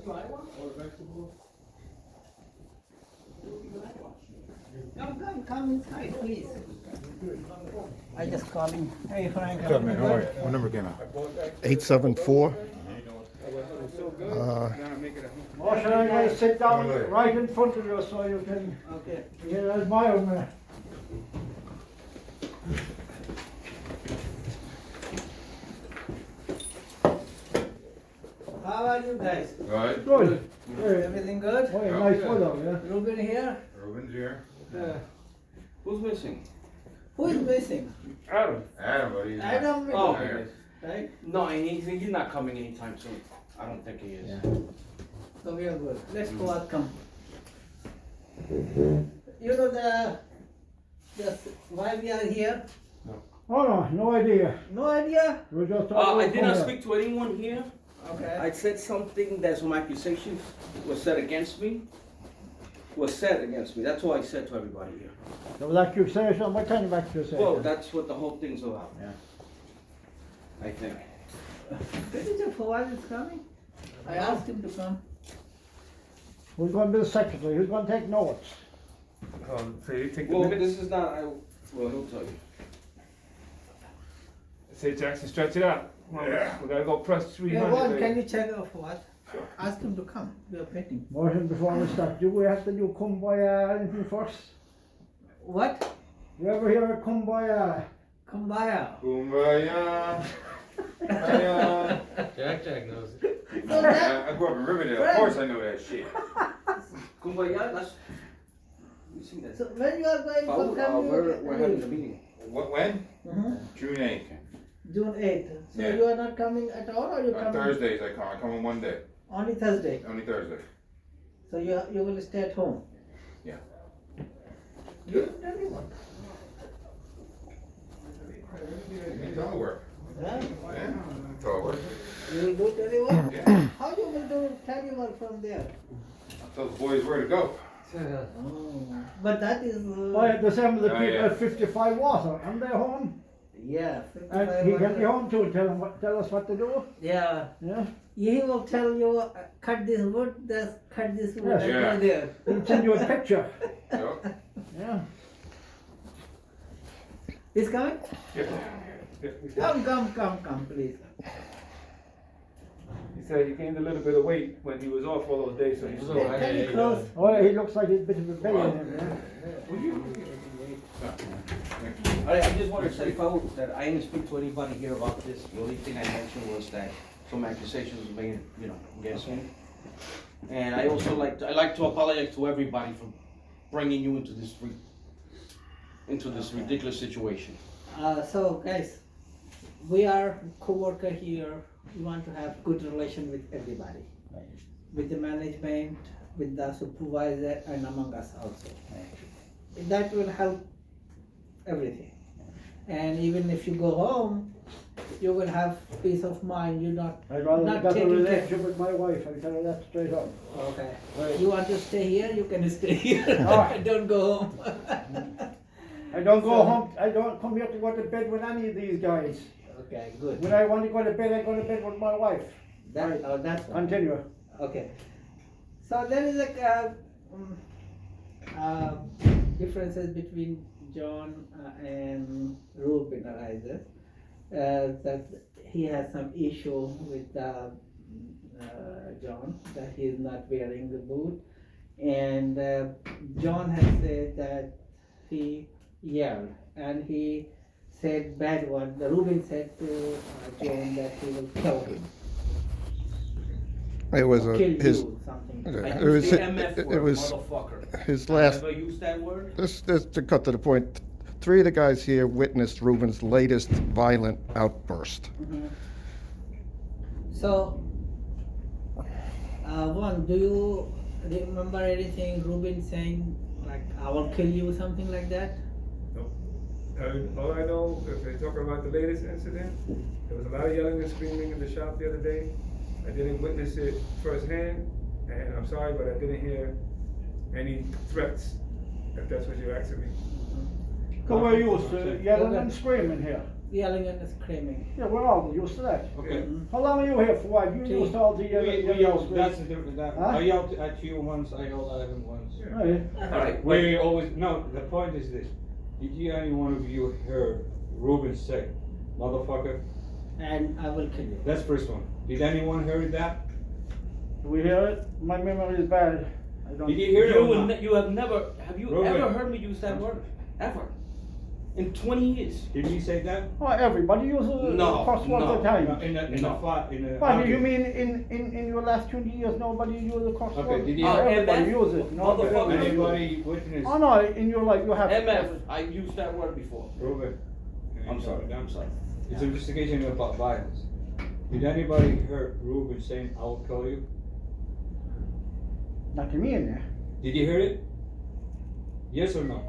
dry one or vegetable? Come inside, please. I just calling. Hey, Frank. What's up, man? How are you? What number came out? 874. Marshall, I'm going to sit down right in front of you so you can Okay. admire me. How are you guys? Alright. Good. Hey, Everything good? oh, yeah, nice weather, yeah. Ruben here? Ruben's here. Who's missing? Who is missing? Adam. Adam, buddy. Adam Oh, Ruben, Here. right? No, he's not coming anytime soon. I don't think he is. Yeah. So we are good. Let's go out, come. You know why we are here? Oh, no, no idea. No idea? We just I did not speak to anyone here. Okay. I said something that some accusations was said against me. That's what I said to everybody here. There was accusation. What kind of accusation? Well, that's what the whole thing's about. Yeah. I think. Mr. Fawad is coming? I asked him to come. Who's going to be the secretary? Who's going to take notes? So you take Well, the minutes. this is not. Well, he'll tell you. Say Jackson, stretch it out. Yeah. We gotta go press 300. Fawad, baby. can you check out Fawad? Ask him to come. We are waiting. Marshall, before we start, do we have to do kumbaya anything first? What? You ever hear of kumbaya? Kumbaya. Kumbaya. Kumbaya. Jack knows it. So that, I grew up in Riverdale. Of course I know that shit. Kumbaya. You see that? so when you are going Oh, to come, we're having a meeting. What, when? June 8th. June 8th. So Yeah. you are not coming at all, or you On coming Thursdays I come. I come on one day. only Thursday? Only Thursday. So you will stay at home. Yeah. You don't tell anyone. It's all work. Yeah. Yeah. It's all work. You will do telework. Yeah. How you will do telework from there? I'll tell the boys where to go. Oh, but that is. Why, the same with the Oh, people yeah. at 55 water, and they're home. Yeah. And 55 he can be hours. home too, tell us what to do. Yeah. Yeah. He will tell you, cut this wood, cut this wood, Yes. and Yeah. go there. He'll send you a picture. Yep. Yeah. He's coming? Yeah. Come, please. He said he gained a little bit of weight when he was off all those days, so he's Oh, Hey, can you close? Oh, he looks like he's a bit of a belly in him, yeah. I just want to say, folks, that I didn't speak to anybody here about this. The only thing I mentioned was that some accusations were made, against me. And I also like to apologize to everybody for bringing you into this ridiculous situation. So guys, we are co-worker here. We want to have good relation with everybody, with the management, with the supervisor, and among us also. That will help everything. And even if you go home, you will have peace of mind. You're not I'd rather not have got a taking care. relationship with my wife, I'll tell her that straight up. Okay. Right. You want to stay here? You can stay here. Alright. Don't go home. I don't go So- home, I don't come here to go to bed with any of these guys. Okay, good. When I want to go to bed, I go to bed with my wife. That's fine. Continue. Okay. So there is a differences between John and Ruben arises. That he has some issue with John, that he is not wearing the boot, and John has said that he yelled and he said bad word. The Ruben said to John that he will kill him, It was kill his you, something. Okay. I It used was- the MF it word, was motherfucker. his I last. never used that word. This to cut to the point. 3 of the guys here witnessed Ruben's latest violent outburst. Mhm. So, do you remember anything Ruben saying, like, I will kill you, something like that? All I know, if they're talking about the latest incident, there was a lot of yelling and screaming in the shop the other day. I didn't witness it firsthand, and I'm sorry, but I didn't hear any threats, if that's what you're asking me. So we're used to yelling and screaming here. yelling and screaming. Yeah, we're all used to that. Okay. How long are you here for? Why? You used to all the We yelling yelled, and that's screaming. the difference, that, Huh? I yelled at you once, I yelled at him once. Right. Alright, We always, no, the point is this, did you, any one of you hear Ruben say, motherfucker? And I will kill you. That's first one. Did anyone hear that? Do we hear it? My memory is bad. I don't. Did you hear it or not? you have never, have you Ruben. ever heard me use that word? Ever? In 20 years? Did you say that? Oh, everybody uses No, cross words no. at times. No, in No. the flat, in the. Why, you mean in your last 20 years nobody used a cross Okay, word? did you- Everybody MF? use it. No, Motherfucker. Anybody witness? Oh no, in your life you have. MF, I used that word before. Ruben. I'm sorry, I'm sorry. It's an investigation about violence. Did anybody hear Ruben saying, I will kill you? Not to me in there. Did you hear it? Yes or no?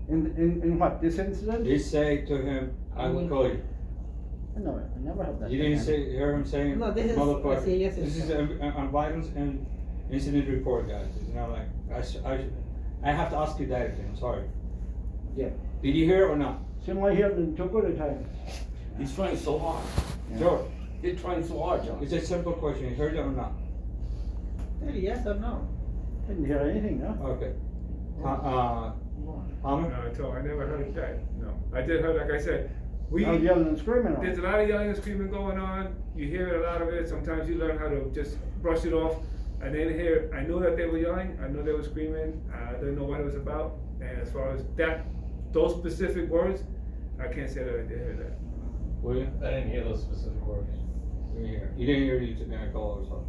In what, this incident? Did you say to him, I will kill you? No, I never heard that. You didn't say, hear him saying, No, this is a motherfucker? serious This is incident. a violence and incident report, guys. It's not like, I have to ask you that again, I'm sorry. Yeah. Did you hear it or not? Seemed like he had been too good at times. He's trying so hard. George, He's trying so hard, John. it's a simple question. You heard it or not? Yes or no? Didn't hear anything, no? Okay. Palmer? No, I never heard that, no. I did hear, like I said, we, I was yelling and screaming on there's a it. lot of yelling and screaming going on. You hear it, a lot of it. Sometimes you learn how to just brush it off. I didn't hear, I know that they were yelling, I know they were screaming, I didn't know what it was about. And as far as that, those specific words, I can't say that I did hear that. William? I didn't hear those specific words. You didn't hear. You didn't hear you took a call or something?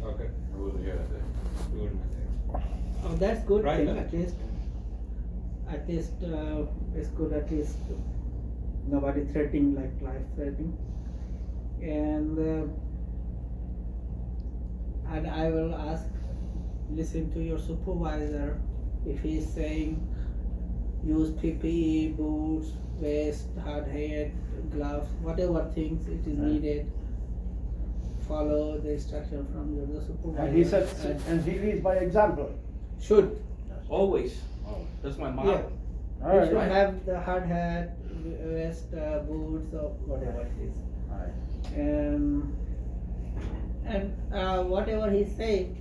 Okay. I wasn't here that day. You wouldn't have to. Oh, that's good Right, thing, then. at least. It's good at least nobody threatening, like life threatening. And I will ask, listen to your supervisor, if he's saying use PPE, boots, vest, hard hat, gloves, whatever things it is needed. Follow the instruction from your supervisor. And he said, and and he leads by example. should. Always. That's my motto. Yeah. All You right. should have the hard hat, vest, boots, or whatever it is. And whatever he said,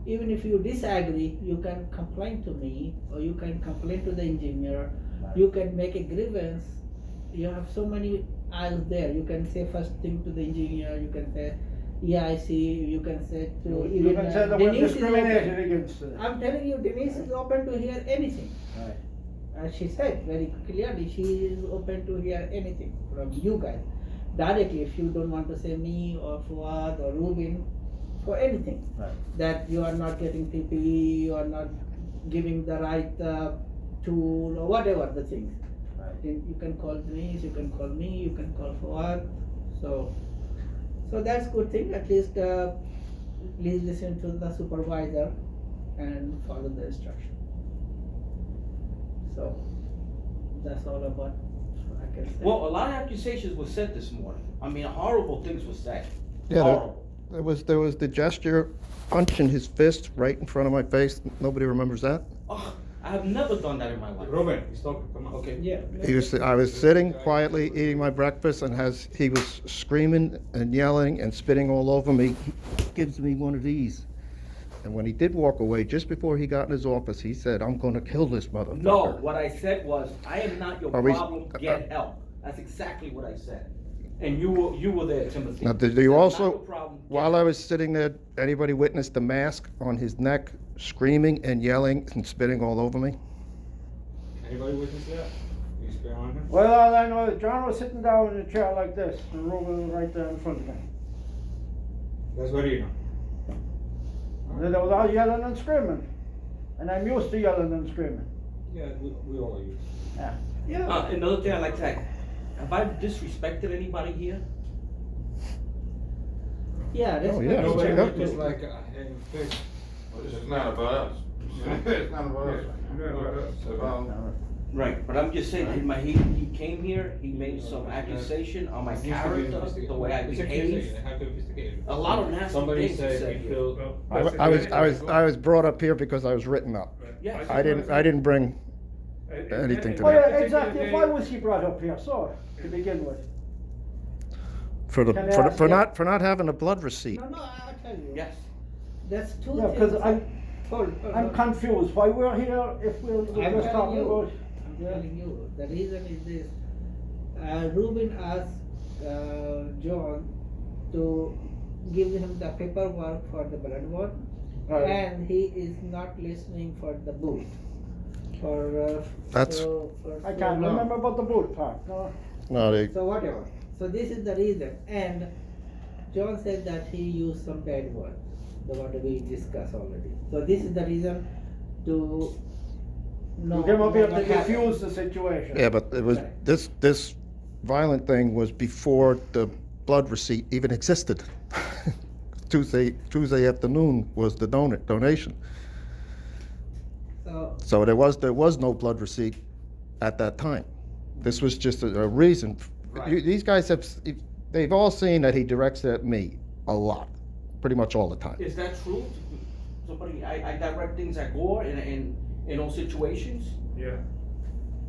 even if you disagree, you can complain to me, or you can complain to the engineer. You can make a grievance. You have so many eyes there. You can say first thing to the engineer. You can say, yeah, I see. You can say to You even can say that we're Denise is discriminated open. against. I'm telling you, Denise is open to hear anything. As she said very clearly, she is open to hear anything from you guys directly. If you don't want to say me or Fuad or Rubin for anything, Right. that you are not getting PPE, you are not giving the right tool or whatever the things. Right. Then you can call Denise, you can call me, you can call Fuad. So that's good thing. At least please listen to the supervisor and follow the instruction. So that's all about I can say. Well, a lot of accusations were said this morning. I mean, horrible things were said. Yeah, Horrible. there was the gesture, punching his fist right in front of my face. Nobody remembers that. Oh, I have never done that in my life. Ruben, he's talking, come on. Okay. Yeah. I was sitting quietly eating my breakfast, and as he was screaming and yelling and spitting all over me, he gives me one of these. And when he did walk away, just before he got in his office, he said, "I'm going to kill this motherfucker." No, what I said was, I am not your Are we- problem, get help. That's exactly what I said. And you were there, Timothy. Now, did I said, you "Not also, your problem, get while help." I was sitting there, anybody witnessed the mask on his neck, screaming and yelling and spitting all over me? Anybody witness that? You spit on him? Well, all I know is John was sitting down in a chair like this, and Ruben was right there in front of me. That's what you know. And they was all yelling and screaming. And I'm used to yelling and screaming. Yeah, we all are used. Yeah. Another thing I like to say, have I disrespected anybody here? Yeah, that's Oh, yeah. Nobody Yeah. witnessed like having fist. Well, this is not about us. It's not about us. Not about us. It's about, Right, but I'm just saying, he came here, he made some accusation on my character, the way I It's behave. accusation, they have to investigate it. A lot of nasty Somebody things said said he here. feel, Well, I was brought up here because I was written up. Yes. I didn't bring anything to Oh that. yeah, exactly. Why was he brought up here, so, to begin with? Can I ask for you- not having a blood receipt. No, I'll tell you. Yes. That's two Yeah, things. because Hold, I'm confused, why we're here if we're I'm just telling talking you, about. I'm telling you, the reason is this. Ruben asked John to give him the paperwork for the blood work, Right. and he is not listening for the boot. For That's- for I so can't long. remember about the boot part, no. No, they, So whatever. So this is the reason, and John said that he used some bad words, the one we discussed already. So this is the reason to know. You came up here to what happened. defuse the situation. yeah, but it was, Right. this violent thing was before the blood receipt even existed. Tuesday afternoon was the donation. So So there was no blood receipt at that time. This was just a reason. Right. These guys they've all seen that he directs at me a lot, pretty much all the time. Is that true? Somebody, I direct things at Gore in those situations, Yeah,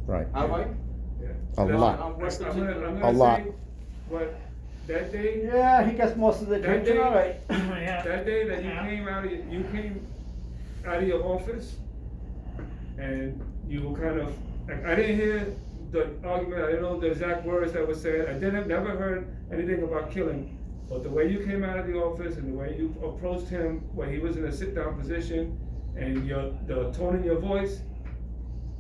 Right. have I? yeah. A That's- lot. I'm I'm representing- gonna A lot. say, But that day, Yeah, he gets most of the That attention, day- alright. that day that you came out of your office, and you were kind of, I didn't hear the argument, I didn't know the exact words that were said, never heard anything about killing. But the way you came out of the office and the way you approached him when he was in a sit-down position, and the tone in your voice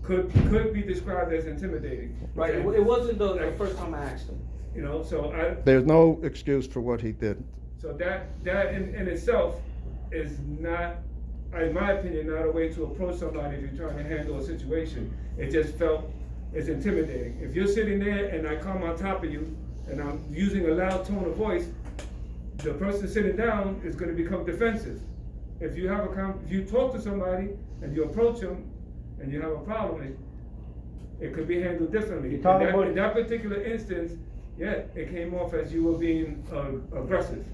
could be described as intimidating. Right, Okay? it wasn't the first time I asked him. You know, so There's no excuse for what he did. So that in itself is not, in my opinion, not a way to approach somebody if you're trying to handle a situation. It just it's intimidating. If you're sitting there and I come on top of you and I'm using a loud tone of voice, the person sitting down is gonna become defensive. If you if you talk to somebody and you approach them and you have a problem, it could be handled differently. You In talk that, about- in that particular instance, yeah, it came off as you were being aggressive.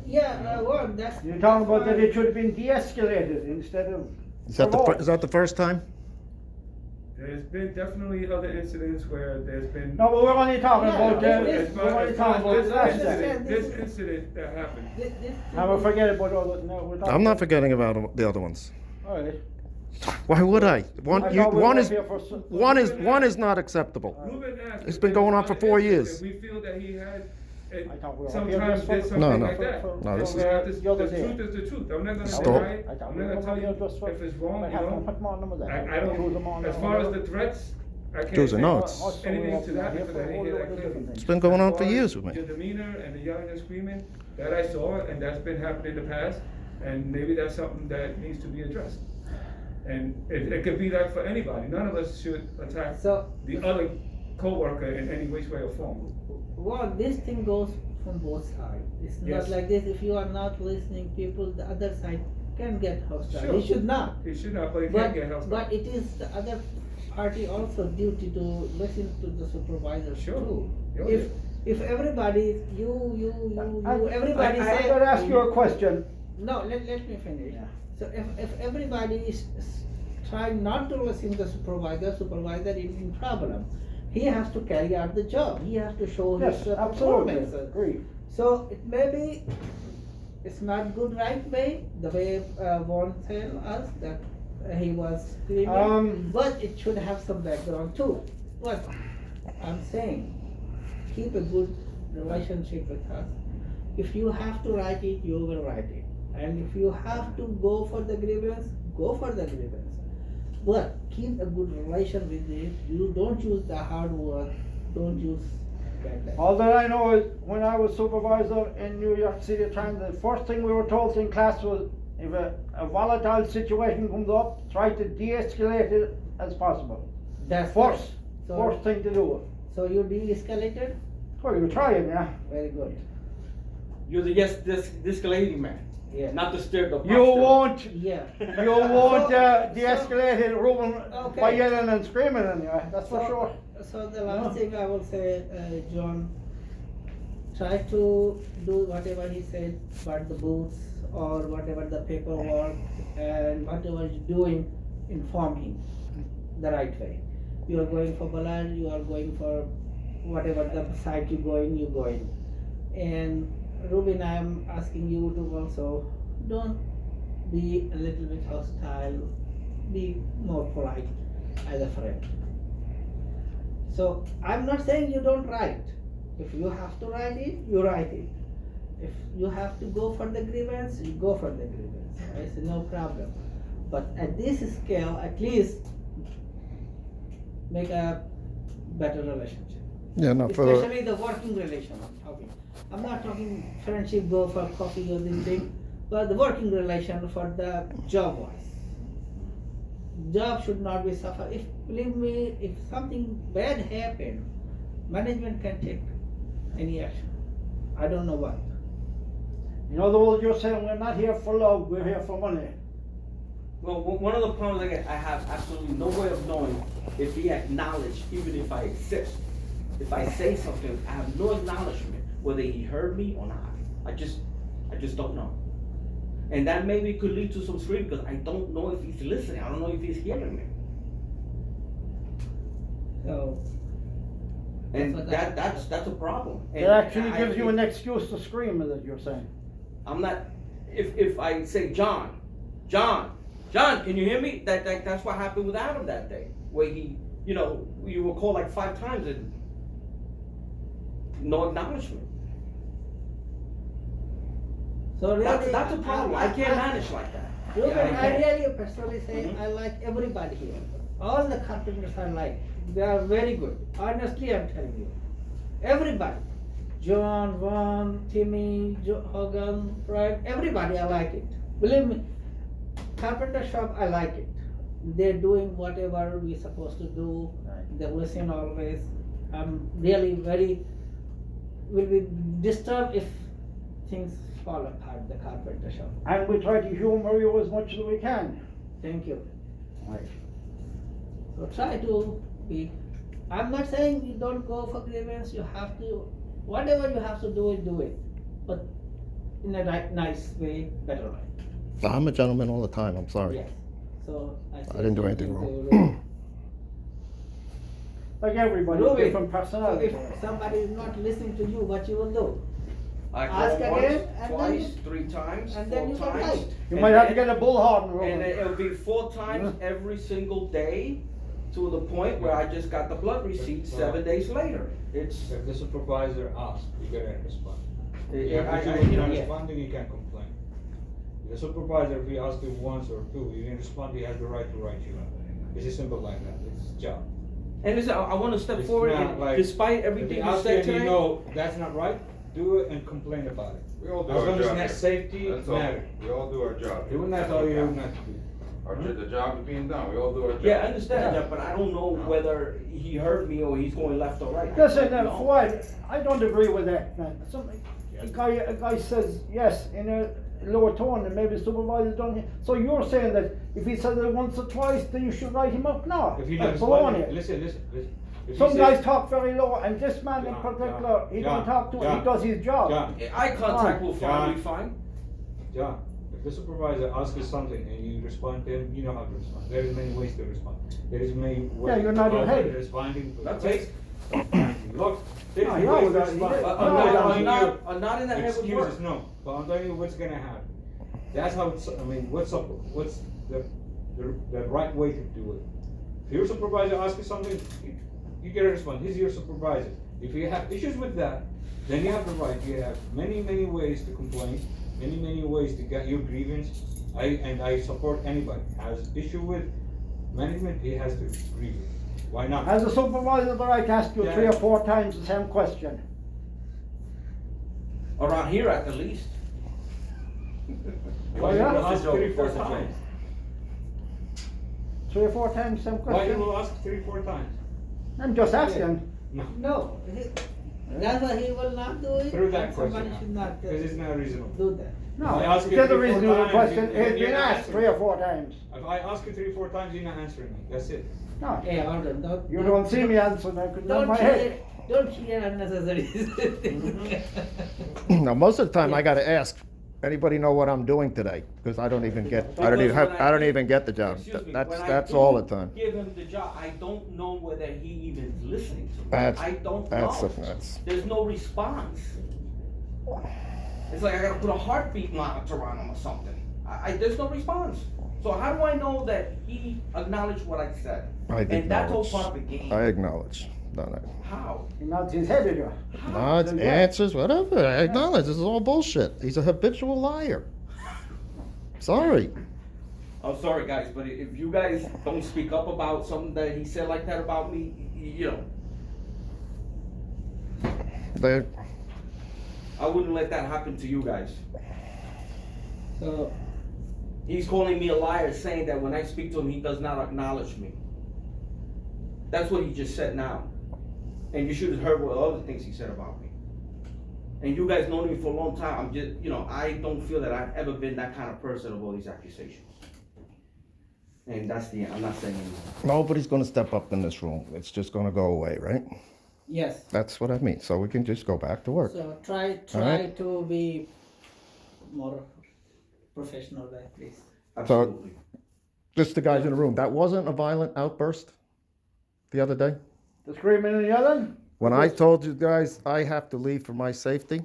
yeah, well, that's. You're talking about that that's it should have been de-escalated instead of. Is that the first time? There's been definitely other incidents where there's been. No, but we're only talking Yeah, about, this- we're only talking about the last day. This incident that happened. This Now we'll forget about all that, no, we're talking. I'm not forgetting about the other ones. Alright. Why would I? I thought we One were is here for one is not acceptable. Ruben asked. It's been going on for 4 years. And we feel that he had, I thought we were sometimes here just did for- No, something no. like that. No, this So is- we have this- The other the day. truth is the truth. I'm not gonna Stop. deny I it. thought I'm we not were gonna tell here you just for. if it's wrong, I you have know. to put more numbers there. I Choose them all don't, as now. far as the threats, I can't Choose the say notes. Also, we anything have to to that hear because for I didn't all hear the that other clearly. different things. It's been going on for As far years as with me. Your demeanor and the yelling and screaming, that I saw, and that's been happening in the past, and maybe that's something that needs to be addressed. And it could be that for anybody, none of us should attack So- the other coworker in any which way or form. Well, this thing goes from both sides. It's Yes. not like this. If you are not listening, people, the other side can get hostile. Sure. He should not. He should not, but he But, can't get held. but it is the other party also duty to listen to the supervisor Sure. too. Oh, If everybody, everybody I say. gotta ask you a question. No, let me finish. Yeah. So if everybody is trying not to listen to the supervisor is in problem. He has to carry out the job. He has to show Yes, his absolutely, performance. agree. So it may be, it's not good right way, the way Vaughn tell us that he was screaming, but it should have some background too. But I'm saying, keep a good relationship with us. If you have to write it, you will write it. And if you have to go for the grievance, go for the grievance. But keep a good relation with it. You don't use the hard word, don't use bad language. All that I know is, when I was supervisor in New York City at the time, the first thing we were told in class was, if a volatile situation comes up, try to de-escalate it as possible. That's First, So- first thing to do. So you de-escalated? Well, you try it, yeah. Very good. You're the this lady man, Yeah. not the stir the. You won't, Yeah. you won't de-escalate it, Ruben, Okay. by yelling and screaming on you, that's for So- sure. So the last thing I will say, John, try to do whatever he said about the booths or whatever the paperwork and whatever you're doing, inform him the right way. You are going for Balad, you are going for whatever the site you're going. And Rubin, I'm asking you to also don't be a little bit hostile, be more polite as a friend. So I'm not saying you don't write. If you have to write it, you write it. If you have to go for the grievance, you go for the grievance. It's no problem. But at this scale, at least make a better relationship. Yeah, no, for, Especially the working relation I'm talking. I'm not talking friendship, go for coffee or anything, but the working relation for the job wise. Job should not be suffer. If, believe me, if something bad happened, management can take any action. I don't know what. In other words, you're saying we're not here for love, we're here for money. Well, one of the problems I have absolutely no way of knowing if he acknowledged, even if I exist. If I say something, I have no acknowledgement whether he heard me or not. I just don't know. And that maybe could lead to some screaming because I don't know if he's listening. I don't know if he's hearing me. So And That's what that's a problem. And It actually I gives you think- an excuse to scream, is it you're saying? I'm not. If I say John, can you hear me? That's what happened with Adam that day, where he, you were called like 5 times and no acknowledgement. So really, That's a problem. I can't manage like that. Ruben, Yeah, I I can't. really personally say Mhm. I like everybody here. All the carpenters I like. They are very good. Honestly, I'm telling you. Everybody. John, Vaughn, Timmy, Hogan, Fred, everybody I like it. Believe me. Carpenter shop, I like it. They're doing whatever we're supposed to do. They listen always. I'm really will be disturbed if things fall apart, the carpenter shop. And we try to humor you as much as we can. Thank you. So try to be, I'm not saying you don't go for grievance, you have to, whatever you have to do it. But in a nice way, better way. I'm a gentleman all the time, I'm sorry. Yes. So I didn't do anything wrong. Like everybody, Ruben, different So personalities. if somebody is not listening to you, what you will do? I Ask called again, once, and twice, then 3 times, and 4 then you times. complain. You and might have to then- get a bullhorn, And Ruben. it'll be 4 times every single day, to the point where I just got the blood receipt 7 days later. It's, If the supervisor asks, you gotta respond. I- If I- you're not yeah. responding, you can complain. The supervisor, if he asks you once or 2, you didn't respond, he has the right to write you up. It's as simple like that, it's his job. and listen, I want to step It's forward, not and like- despite If everything he you asks you said and you today. know that's not right, do it and complain about it. We all do As our long as job net here. safety That's all. matters. We all do our job. They will not tell you not to do. The job is being done, we all do our job. Yeah, I understand that, but I don't know whether he heard me or he's going left or right. I Listen, don't know. Fuad, I don't agree with that, man. A guy says yes in a lower tone and maybe the supervisor don't hear. So you're saying that if he says it once or twice, then you should write him up? No, If you that's don't baloney. respond, listen. If he Some says- guys talk very low, and this man in John, particular, he John, don't talk to him, he John, does his job. John, Eye contact will John. be fine. John, if the supervisor asks you something and you respond to him, you know how to respond. There is many ways to respond. There is many ways. Yeah, you're not of ahead. responding to the That's face. Look, there No, is no, ways to that- respond. he- I'm no, not no, telling you a nod in the head would work. excuses, no. But I'm telling you what's gonna happen. That's how it's, I mean, what's the right way to do it. If your supervisor asks you something, you gotta respond. He's your supervisor. If you have issues with that, then you have the right. You have many ways to complain, many ways to get your grievance. I support anybody has issue with management. He has to grieve. Why not? As a supervisor, the right to ask you Yeah. 3 or 4 times the same question. Around here at the least. Oh, yeah? You ask That's a 3 or joke, 4 that's a joke. times. 3 or 4 times same Why question? you will ask 3 or 4 times? I'm just asking. No. No, that's why he will not do it. Through that and somebody question, should not because it's not reasonable. do that. No, I ask you the other 3 or 4 reason the times, question you- has been you're not asked answering. 3 or 4 times. If I ask you 3 or 4 times, you're not answering me. That's it. No, Hey, Alden, don't. you don't see me answering, I could nod Don't my hear, head. don't hear unnecessary things. Now, most of the time, I gotta ask, anybody know what I'm doing today? Because I don't even get, I don't even get the job. Excuse me, That's, when I that's do all the time. Give him the job, I don't know whether he even is listening to me. That's, I don't that's, know. that's, There's no response. It's like I gotta put a heartbeat monitor on him or something. There's no response. So how do I know that he acknowledged what I said? I And that's all acknowledge. part of the game. I acknowledge. No, no. How? He nods his head at you. Nods, Yeah. answers, whatever. I acknowledge. This is all bullshit. He's a habitual liar. Sorry. I'm sorry, guys, but if you guys don't speak up about something that he said like that about me, you know, They, I wouldn't let that happen to you guys. So, He's calling me a liar, saying that when I speak to him, he does not acknowledge me. That's what he just said now. And you should have heard what other things he said about me. And you guys know me for a long time. I'm just, you know, I don't feel that I've ever been that kind of person of all these accusations. And that's the end. I'm not saying anymore. nobody's gonna step up in this room. It's just gonna go away, right? yes, That's what I mean. So we can just go back to work. so try Alright. to be more professional there, please. Absolutely. Just the guys in the room. That wasn't a violent outburst the other day? The screaming and yelling? When I told you guys I have to leave for my safety?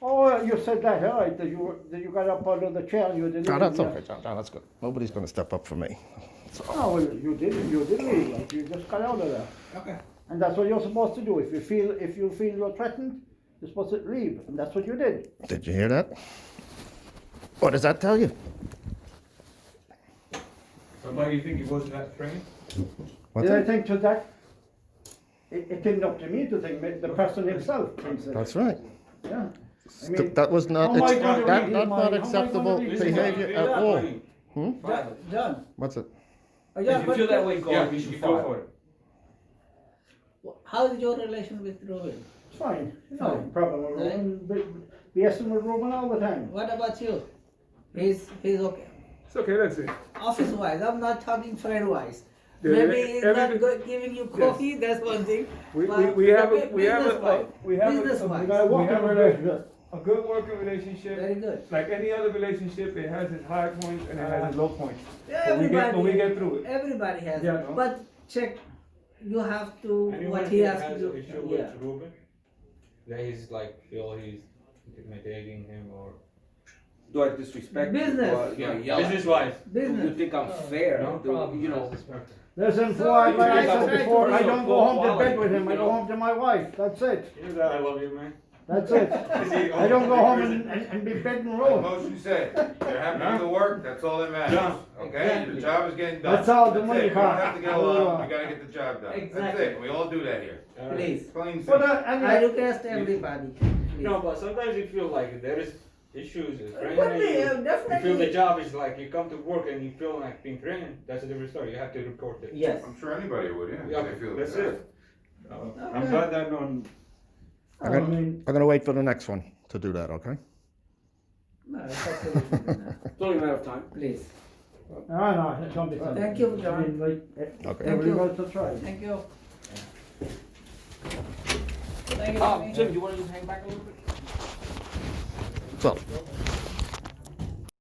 Oh, you said that, all right, that you got up out of the chair and you didn't. No, that's okay, John. No, that's good. Nobody's gonna step up for me. Oh, well, you did leave, like, you just got out of there. Okay. And that's what you're supposed to do. If you feel you're threatened, you're supposed to leave, and that's what you did. Did you hear that? What does that tell you? So why do you think he wasn't that trained? What's Did I that? think to that? It didn't up to me to think, the person himself thinks it. That's right. Yeah. I mean, That was not, how am I it's, gonna read that's his not mind? How am I acceptable gonna read his behavior mind? at all. John, What's it? yeah, If you feel that way, go. Yeah, You you should should go fire. for it. how is your relation with Ruben? It's fine. No Fine. problem with Right. Ruben. BSing with Ruben all the time. What about you? He's okay. It's okay, that's it. Office wise, I'm not talking friend wise. Yeah, Maybe he's not everything- giving you coffee, that's one thing. We but have okay, a business-wise. You got a working relationship. a good working relationship. Very good. Like any other relationship, it has its high points and it has its low points. Yeah, But we get through it. Everybody has, Yeah. but check, you have to, Anyone what he who has to has do, an issue yeah. with Ruben, that he's like, feel he's intimidating him or Do I disrespect you? Business. Do I, you know, yell at business you? wise. Do you Business. think I'm fair? No Do- problem. You know, Listen, So, Fuad, like I you said try to before, be I don't go home to quality, bed with him, I you go know. home to my wife, that's it. You know that I love you, man. That's it. I don't go home and be bed and Like roll. Motion said, you're happy with the work, that's all that matters, Done. okay? Exactly. The job is getting done. That's all the That's money it. We don't costs. have to get along, we gotta get the job done. That's Exactly. it, we all do that here. Please, Plain But, simple. I request everybody, please. No, but sometimes you feel like there is issues, Could threatening be, you. You feel the definitely, job is like you come to work and you feel like being threatened. That's a different story. You have to report it. yes. I'm sure anybody would, yeah, Yeah, if they feel that's that. it. I'm glad that on. I'm I gonna, mean, I'm gonna wait for the next one to do that, okay? No, it's absolutely not. it's only a matter of time. Please, no, it's not because. Thank you, John. I mean, like, Okay. Thank everybody you. else to try. thank you. Thank you, Jimmy. Tim, you want to just hang back a little bit? So,